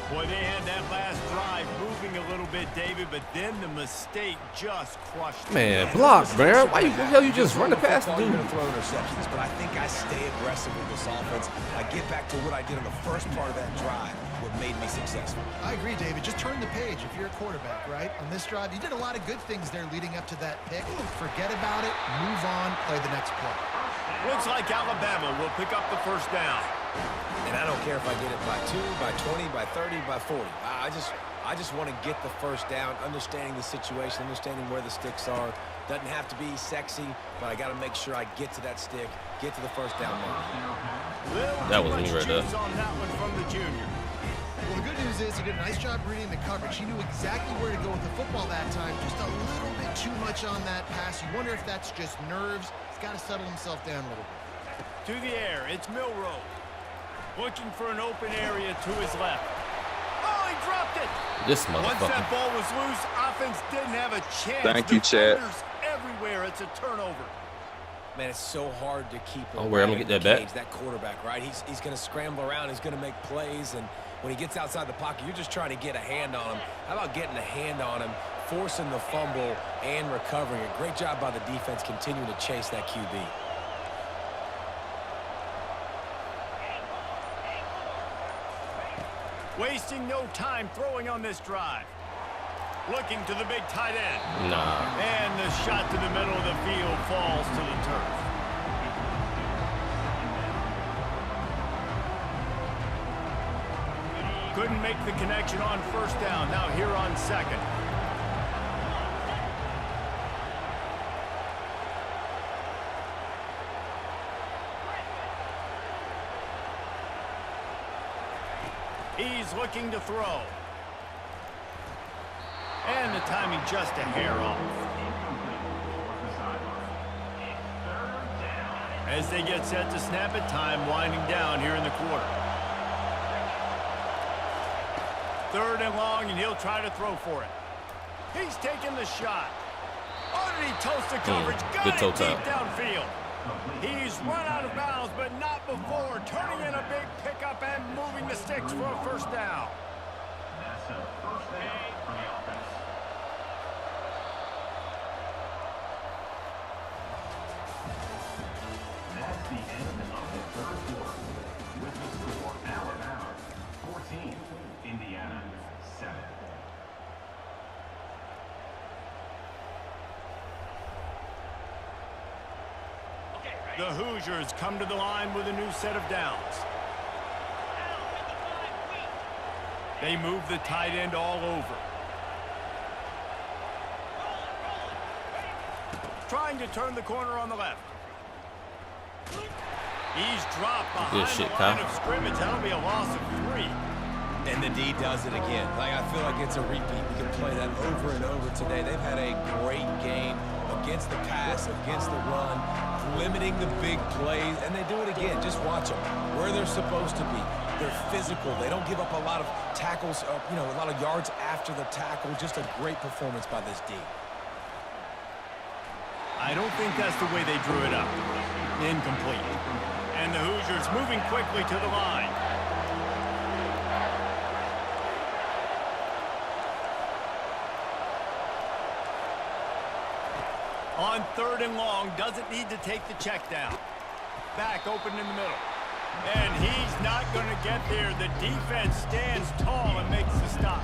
Boy, they had that last drive moving a little bit, David, but then the mistake just crushed them. Man, block, man. Why the hell you just running past the You're dude? going to throw interceptions, but I think I stay aggressive with this offense. I get back to what I did in the first part of that drive, what made me successful. I agree, David. Just turn the page if you're a quarterback, right? On this drive, you did a lot of good things there leading up to that pick. Forget about it, move on, play the next play. Looks like Alabama will pick up the first down. And I don't care if I get it by 2, by 20, by 30, by 40. I just want to get the first down, understanding the situation, understanding where the sticks are. Doesn't have to be sexy, but I got to make sure I get to that stick, get to the first down mark. That was me right there. On that one from the junior. Well, the good news is he did a nice job reading the coverage. He knew exactly where to go with the football that time. Just a little bit too much on that pass. You wonder if that's just nerves. He's got to settle himself down a little bit. To the air, it's Milroe. Looking for an open area to his left. Oh, he dropped it. This Once that motherfucker. ball was loose, offense didn't have a chance. Thank you, Chad. Defenders everywhere. It's a turnover. Man, it's so hard to keep Oh, where I'm gonna get that back? that quarterback, right? He's going to scramble around. He's going to make plays, and when he gets outside the pocket, you're just trying to get a hand on him. How about getting a hand on him, forcing the fumble, and recovering it? Great job by the defense continuing to chase that QB. Wasting no time throwing on this drive. Looking to the big tight end. Nah. And the shot to the middle of the field falls to the turf. Couldn't make the connection on first down. Now here on second. He's looking to throw. And the timing just a hair off. As they get set to snap it, time winding down here in the quarter. 3rd and long, and he'll try to throw for it. He's taking the shot. Underneath toast to coverage. Good toe Got it tap. deep downfield. He's run out of bounds, but not before turning in a big pickup and moving the sticks for a first down. That's a first down for the offense. That's the end of the third quarter. With the score, Alabama 14, Indiana 7. The Hoosiers come to the line with a new set of downs. They move the tight end all over. Trying to turn the corner on the left. He's dropped behind Good shit, the line Kyle. of scrimmage. That'll be a loss of 3. And the D does it again. Like, I feel like it's a repeat. We can play that over and over today. They've had a great game against the pass, against the run, limiting the big plays, and they do it again. Just watch them where they're supposed to be. They're physical. They don't give up a lot of tackles, a lot of yards after the tackle. Just a great performance by this D. I don't think that's the way they drew it up. Incomplete. And the Hoosiers moving quickly to the line. On 3rd and long, doesn't need to take the check down. Back open in the middle. And he's not going to get there. The defense stands tall and makes the stop.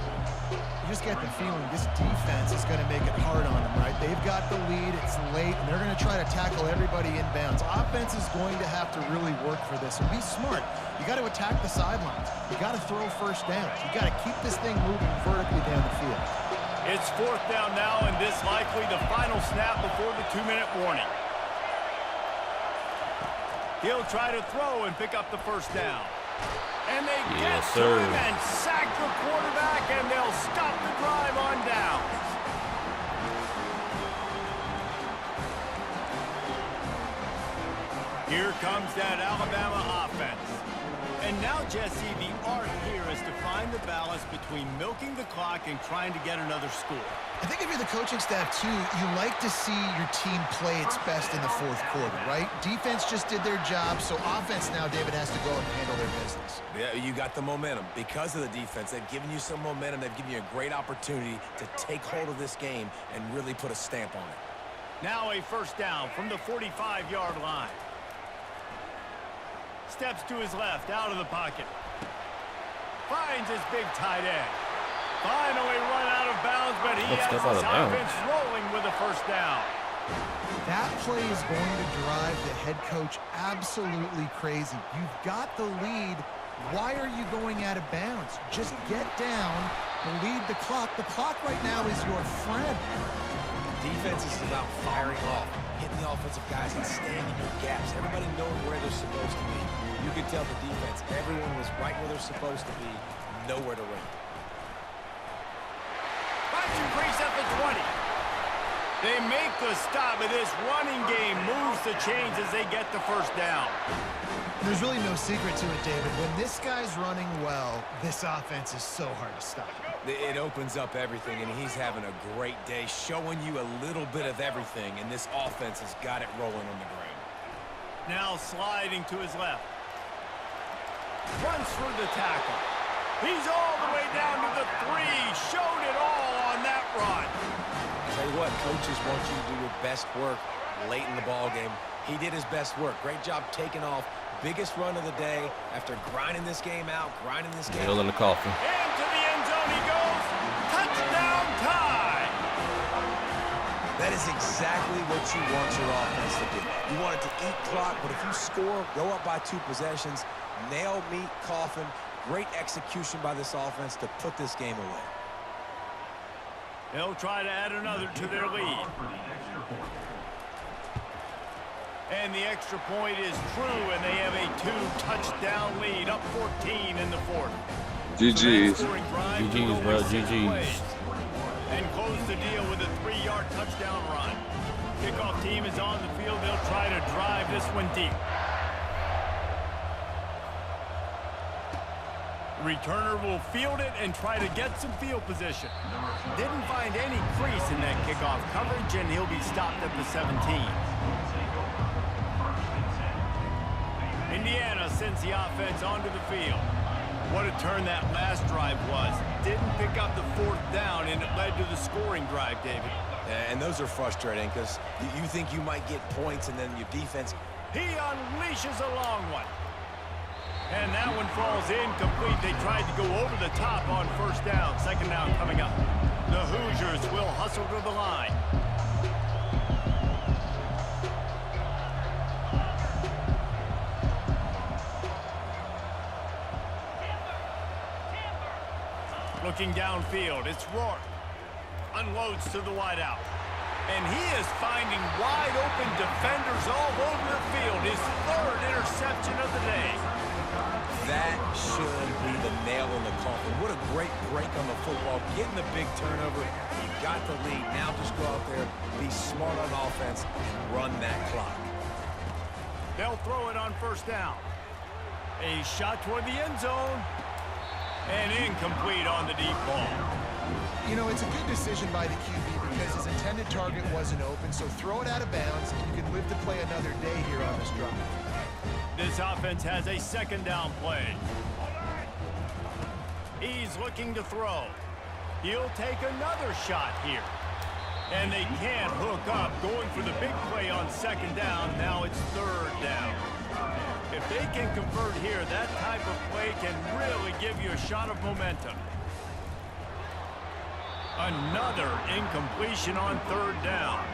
You just get the feeling this defense is going to make it hard on them, right? They've got the lead, it's late, and they're going to try to tackle everybody inbounds. Offense is going to have to really work for this, and be smart. You got to attack the sidelines. You got to throw first downs. You got to keep this thing moving vertically down the field. It's 4th down now, and this likely the final snap before the 2-minute warning. He'll try to throw and pick up the first down. And they get to him and sack the quarterback, and they'll stop the drive on downs. Here comes that Alabama offense. And now, Jesse, the art here is to find the balance between milking the clock and trying to get another score. I think if you're the coaching staff, too, you like to see your team play its best in the fourth quarter, right? Defense just did their job, so offense now, David, has to go and handle their business. Yeah, you got the momentum. Because of the defense, they've given you some momentum. They've given you a great opportunity to take hold of this game and really put a stamp on it. Now a first down from the 45-yard line. Steps to his left, out of the pocket. Finds his big tight end. Finally run out of bounds, but he has his offense rolling with a first down. That play is going to drive the head coach absolutely crazy. You've got the lead. Why are you going out of bounds? Just get down, lead the clock. The clock right now is your friend. Defense is about firing off, hitting the offensive guys and staying in your gaps. Everybody knowing where they're supposed to be. You could tell the defense, everyone was right where they're supposed to be, nowhere to run. 5-2 crease at the 20. They make the stop, but this running game moves the chains as they get the first down. There's really no secret to it, David. When this guy's running well, this offense is so hard to stop. It opens up everything, and he's having a great day, showing you a little bit of everything, and this offense has got it rolling on the ground. Now sliding to his left. Runs through the tackle. He's all the way down to the 3. Showed it all on that run. Tell you what, coaches want you to do your best work late in the ball game. He did his best work. Great job taking off. Biggest run of the day after grinding this game out, Nail in the coffin. And to the end zone he goes. Touchdown tie. That is exactly what you want your offense to do. You want it to eat clock, but if you score, go up by 2 possessions, nail, meet, coffin. Great execution by this offense to put this game away. They'll try to add another to their lead. And the extra point is true, and they have a 2-touchdown lead, up 14 in the fourth. GG's. GG's, bro. GG's. And close the deal with a 3-yard touchdown run. Kickoff team is on the field. They'll try to drive this one deep. Returner will field it and try to get some field position. Didn't find any crease in that kickoff coverage, and he'll be stopped at the 17. Indiana sends the offense onto the field. What a turn that last drive was. Didn't pick up the 4th down, and it led to the scoring drive, David. And those are frustrating because you think you might get points, and then your defense. He unleashes a long one. And that one falls incomplete. They tried to go over the top on first down. 2nd down coming up. The Hoosiers will hustle to the line. Looking downfield, it's Rourke. Unloads to the wideout. And he is finding wide-open defenders all over the field. His 3rd interception of the day. That should be the nail in the coffin. What a great break on the football. Getting the big turnover. You got the lead. Now just go out there, be smart on offense, and run that clock. They'll throw it on first down. A shot toward the end zone. And incomplete on the deep ball. You know, it's a good decision by the QB because his intended target wasn't open, so throw it out of bounds, and you can live to play another day here on this drive. This offense has a 2nd down play. He's looking to throw. He'll take another shot here. And they can't hook up, going for the big play on 2nd down. Now it's 3rd down. If they can convert here, that type of play can really give you a shot of momentum. Another incompletion on 3rd down.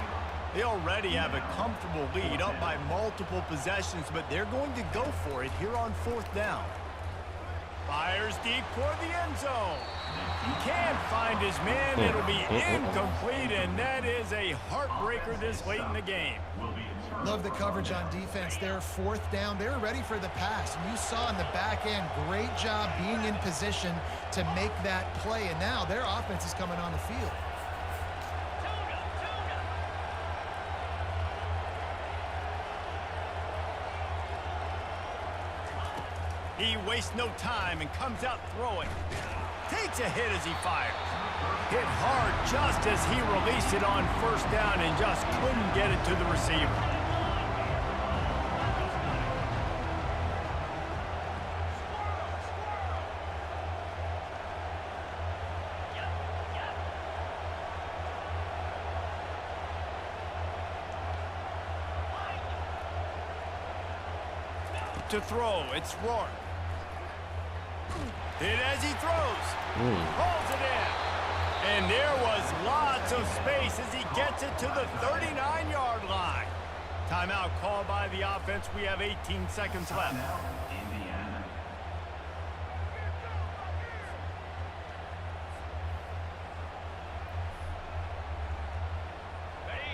They already have a comfortable lead, up by multiple possessions, but they're going to go for it here on 4th down. Fires deep toward the end zone. Can't find his man. It'll be incomplete, and that is a heartbreaker this late in the game. Love the coverage on defense there. 4th down. They were ready for the pass. And you saw in the back end, great job being in position to make that play. And now their offense is coming on the field. He wastes no time and comes out throwing. Takes a hit as he fires. Hit hard just as he released it on first down and just couldn't get it to the receiver. To throw, it's Rourke. Hit as he throws. Holds it in. And there was lots of space as he gets it to the 39-yard line. Timeout called by the offense. We have 18 seconds left. Indiana.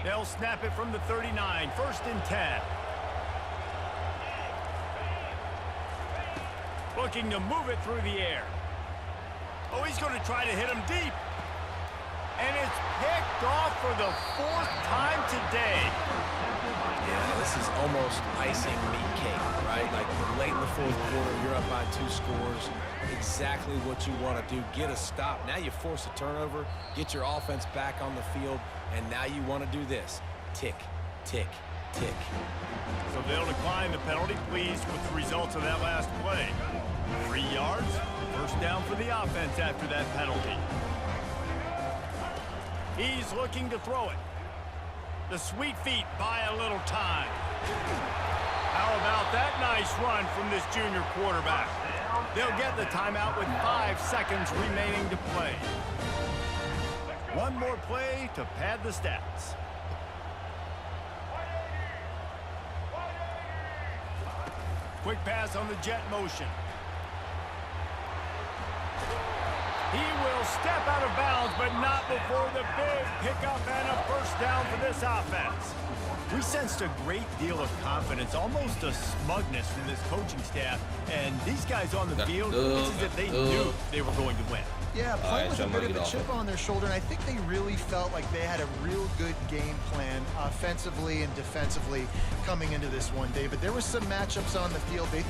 They'll snap it from the 39. 1st and 10. Looking to move it through the air. Oh, he's going to try to hit him deep. And it's picked off for the 4th time today. Yeah, this is almost icing meat cake, right? Like late in the 4th quarter, you're up by 2 scores. Exactly what you want to do. Get a stop. Now you force a turnover, get your offense back on the field, and now you want to do this. Tick, tick, tick. So they'll decline the penalty, pleased with the results of that last play. 3 yards, 1st down for the offense after that penalty. He's looking to throw it. The sweet feet buy a little time. How about that nice run from this junior quarterback? They'll get the timeout with 5 seconds remaining to play. One more play to pad the stats. Quick pass on the jet motion. He will step out of bounds, but not before the big pickup and a 1st down for this offense. We sensed a great deal of confidence, almost a smugness from this coaching staff. And these guys on the field, it's as if they knew they were going to win. Yeah, playing with a bit of a chip on their shoulder, and I think they really felt like they had a real good game plan offensively and defensively coming into this one, David. There were some matchups on the field they